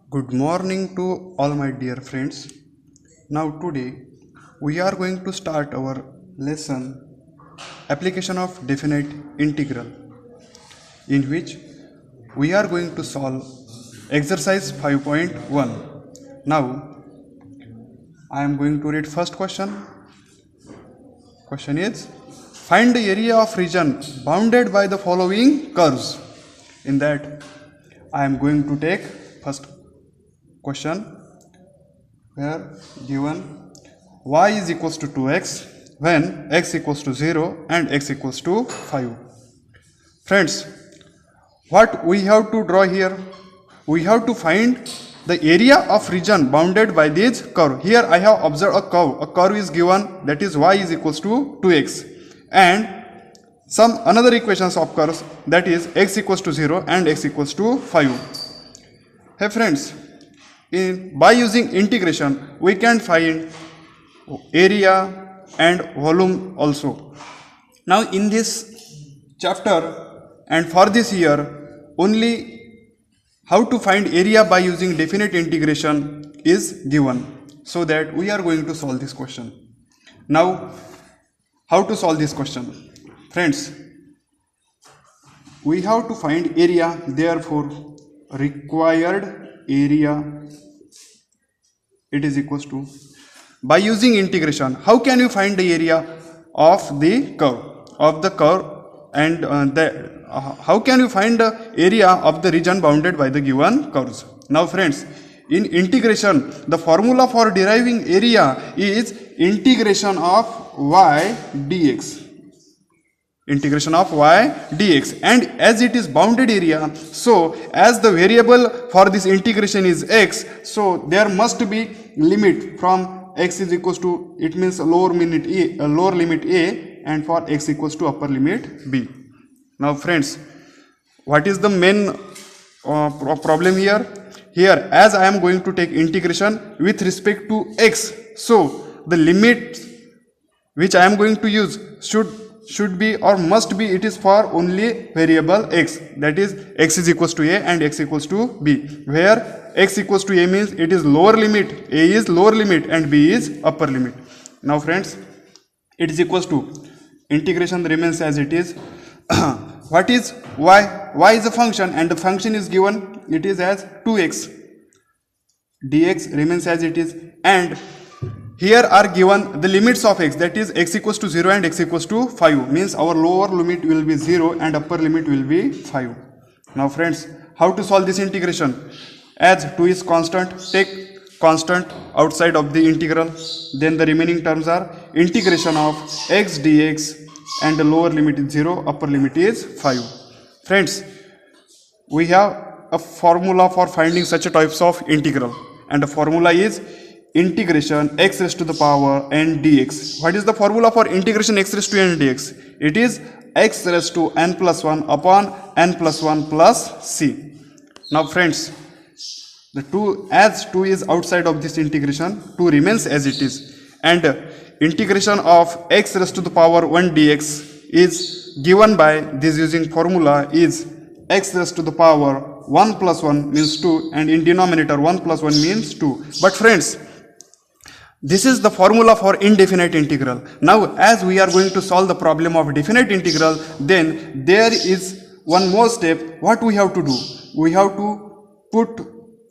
Good morning to all my dear friends. Now today we are going to start our lesson application of definite integral, in which we are going to solve exercise 5.1. Now I am going to read first question. Question is, find the area of region bounded by the following curves. In that I am going to take first question, where given y is equals to 2x when x equals to 0 and x equals to 5. Friends, what we have to draw here? We have to find the area of region bounded by this curve. Here I have observed a curve. A curve is given, that is y is equals to 2x, and some another equations of curves, that is x equals to 0 and x equals to 5. Hey friends, by using integration we can find area and volume also. Now in this chapter and for this year, only how to find area by using definite integration is given, so that we are going to solve this question. Now how to solve this question? Friends, we have to find area, therefore required area, it is equals to, by using integration, how can you find the area of the curve and how can you find the area of the region bounded by the given curves? Now friends, in integration, the formula for deriving area is integration of y dx. Integration of y dx, and as it is bounded area, so as the variable for this integration is x, so there must be limit from x is equals to, it means lower limit a, and for x equals to upper limit b. Now friends, what is the main problem here? Here, as I am going to take integration with respect to x, so the limit which I am going to use should be or must be, it is for only variable x, that is x is equals to a and x equals to b, where x equals to a means it is lower limit, a is lower limit and b is upper limit. Now friends, it is equals to, integration remains as it is. What is y? Y is a function and the function is given, it is as 2x, dx remains as it is, and here are given the limits of x, that is x equals to 0 and x equals to 5, means our lower limit will be 0 and upper limit will be 5. Now friends, how to solve this integration? As 2 is constant, take constant outside of the integral, then the remaining terms are integration of x dx, and the lower limit is 0, upper limit is 5. Friends, we have a formula for finding such a types of integral, and the formula is integration x raised to the power n dx. What is the formula for integration x raised to n dx? It is x raised to n plus 1 upon n plus 1 plus c. Now friends, the 2, as 2 is outside of this integration, 2 remains as it is, and integration of x raised to the power 1 dx is given by this using formula is x raised to the power 1 plus 1 means 2, and in denominator 1 plus 1 means 2. But friends, this is the formula for indefinite integral. Now as we are going to solve the problem of definite integral, then there is one more step. What we have to do? We have to put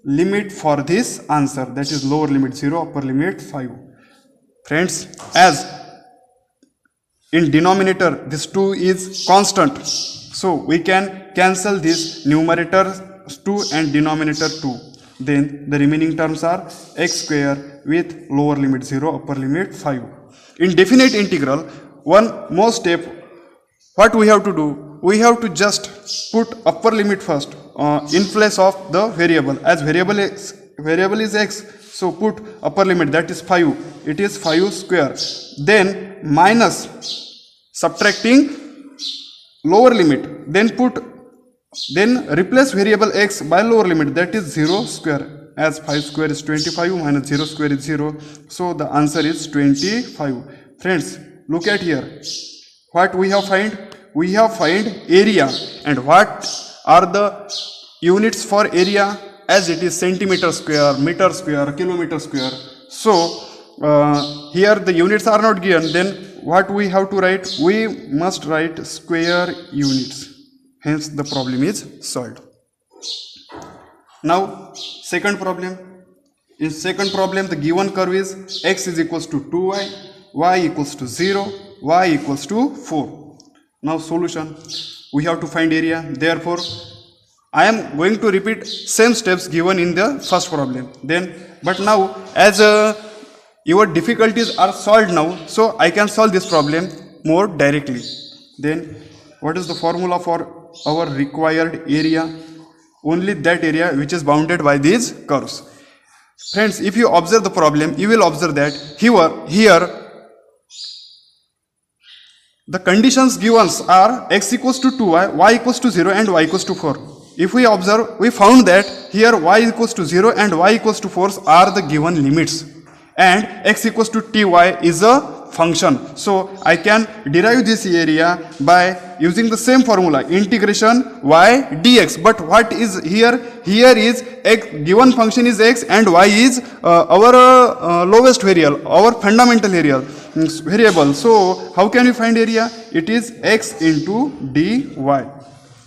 limit for this answer, that is lower limit 0, upper limit 5. Friends, as in denominator this 2 is constant, so we can cancel this numerator 2 and denominator 2. Then the remaining terms are x square with lower limit 0, upper limit 5. In definite integral, one more step, what we have to do? We have to just put upper limit first in place of the variable. As variable is x, so put upper limit, that is 5, it is 5 square, then minus subtracting lower limit, then replace variable x by lower limit, that is 0 square, as 5 square is 25 minus 0 square is 0, so the answer is 25. Friends, look at here, what we have find? We have find area, and what are the units for area? as it is centimeter square, meter square, kilometer square. So here the units are not given, then what we have to write? We must write square units. Hence the problem is solved. Now second problem. In second problem, the given curve is x is equals to 2y, y equals to 0, y equals to 4. Now solution, we have to find area. Therefore, I am going to repeat same steps given in the first problem. But now as your difficulties are solved now, so I can solve this problem more directly. Then what is the formula for our required area? Only that area which is bounded by these curves. Friends, if you observe the problem, you will observe that here the conditions given are x equals to 2y, y equals to 0 and y equals to 4. If we observe, we found that here y equals to 0 and y equals to 4 are the given limits, and x equals to ty is a function. So I can derive this area by using the same formula, integration y dx. But what is here? Here is x, given function is x and y is our lowest variable, our fundamental variable. So how can we find area? It is x into dy,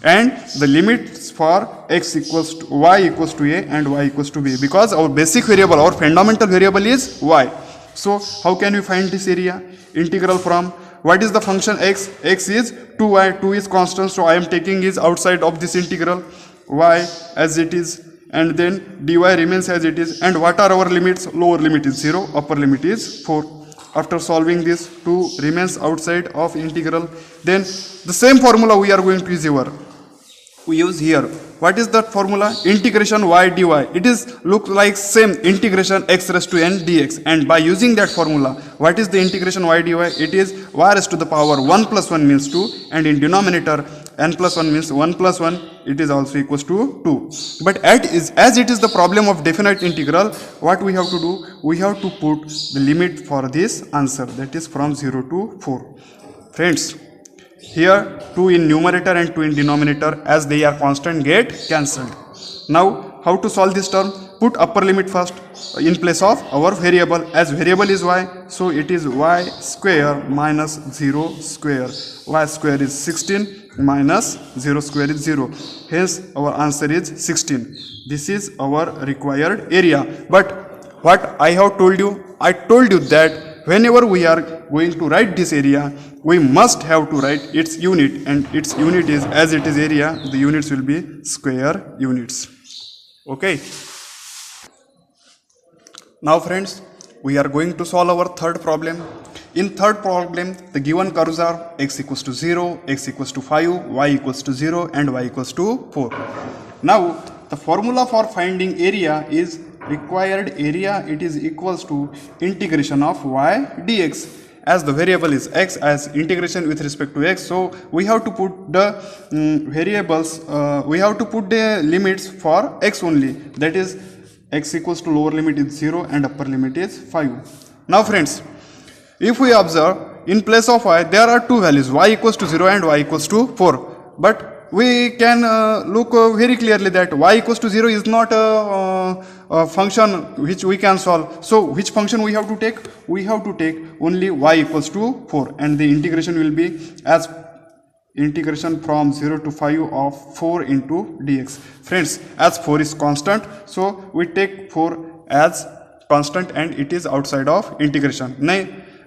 and the limits for x equals to y equals to a and y equals to b, because our basic variable, our fundamental variable is y. So how can we find this area? Integral from, what is the function x? X is 2y, 2 is constant, so I am taking is outside of this integral, y as it is, and then dy remains as it is. And what are our limits? Lower limit is 0, upper limit is 4. After solving this, 2 remains outside of integral. Then the same formula we are going to use here. What is that formula? Integration y dy. It is look like same integration x raised to n dx. And by using that formula, what is the integration y dy? It is y raised to the power 1 plus 1 means 2, and in denominator n plus 1 means 1 plus 1, it is also equals to 2. But as it is the problem of definite integral, what we have to do? We have to put the limit for this answer, that is from 0 to 4. Friends, here 2 in numerator and 2 in denominator, as they are constant, get cancelled. Now how to solve this term? Put upper limit first in place of our variable. As variable is y, so it is y square minus 0 square. Y square is 16 minus 0 square is 0. Hence our answer is 16. This is our required area. But what I have told you? I told you that whenever we are going to write this area, we must have to write its unit, and its unit is, as it is area, the units will be square units. Okay. Now friends, we are going to solve our third problem. In third problem, the given curves are x equals to 0, x equals to 5, y equals to 0 and y equals to 4. Now the formula for finding area is required area. It is equals to integration of y dx. As the variable is x, as integration with respect to x, so we have to put the variables, we have to put the limits for x only, that is x equals to lower limit is 0 and upper limit is 5. Now friends, if we observe, in place of y there are two values, y equals to 0 and y equals to 4, but we can look very clearly that y equals to 0 is not a function which we can solve. So which function we have to take? We have to take only y equals to 4, and the integration will be as integration from 0 to 5 of 4 into dx. Friends, as 4 is constant, so we take 4 as constant and it is outside of integration.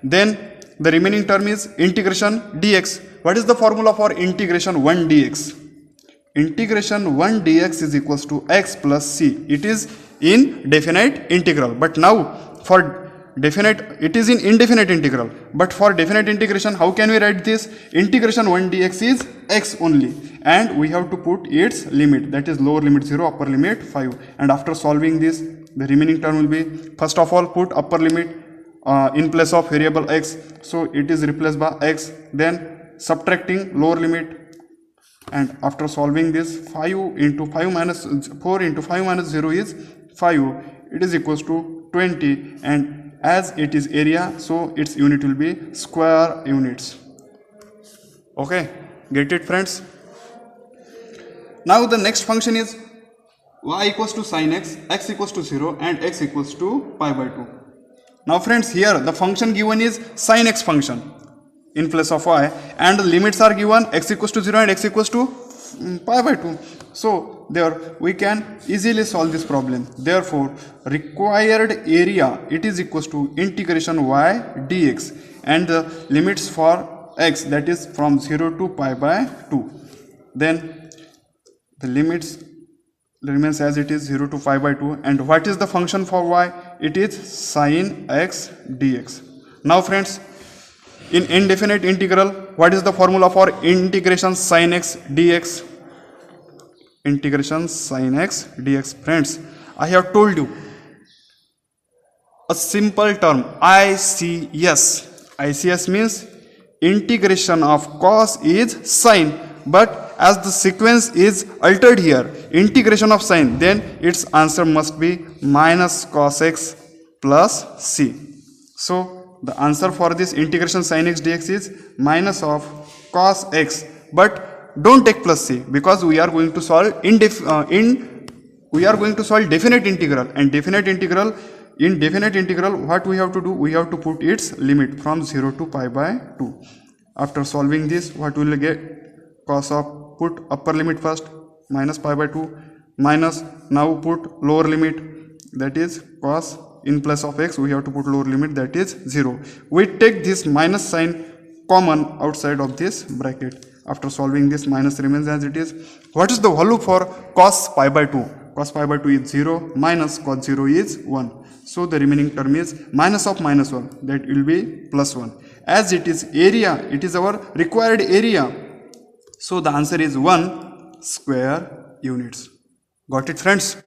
Then the remaining term is integration dx. What is the formula for integration 1 dx? Integration 1 dx is equals to x plus c. It is in definite integral, but now for definite, it is in indefinite integral. But for definite integration, how can we write this? Integration 1 dx is x only, and we have to put its limit, that is lower limit 0, upper limit 5. And after solving this, the remaining term will be, first of all put upper limit in place of variable x, so it is replaced by x, then subtracting lower limit, and after solving this, 5 into 5 minus 4 into 5 minus 0 is 5, it is equals to 20, and as it is area, so its unit will be square units. Okay, get it friends? Now the next function is y equals to sin x equals to 0 and x equals to pi by 2. Now friends, here the function given is sin x function in place of y, and the limits are given x equals to 0 and x equals to pi by 2. So there we can easily solve this problem. Therefore required area, it is equals to integration y dx, and the limits for x, that is from 0 to pi by 2. Then the limits remains as it is 0 to pi by 2, and what is the function for y? It is sin x dx. Now friends, in indefinite integral, what is the formula for integration sin x dx? Integration sin x dx. Friends, I have told you a simple term, ICS. ICS means integration of cos is sine, but as the sequence is altered here, integration of sine, then its answer must be minus cos x plus c. So the answer for this integration sin x dx is minus of cos x, but don't take plus c, because we are going to solve definite integral, and in definite integral what we have to do, we have to put its limit from 0 to pi by 2. After solving this, what will get? Cos of, put upper limit first, minus pi by 2, minus, now put lower limit, that is cos, in place of x we have to put lower limit, that is 0. We take this minus sign common outside of this bracket. After solving this, minus remains as it is. What is the value for cos pi by 2? Cos pi by 2 is 0, minus cos 0 is 1. So the remaining term is minus of minus 1, that will be plus 1. As it is area, it is our required area, so the answer is 1 square units. Got it friends?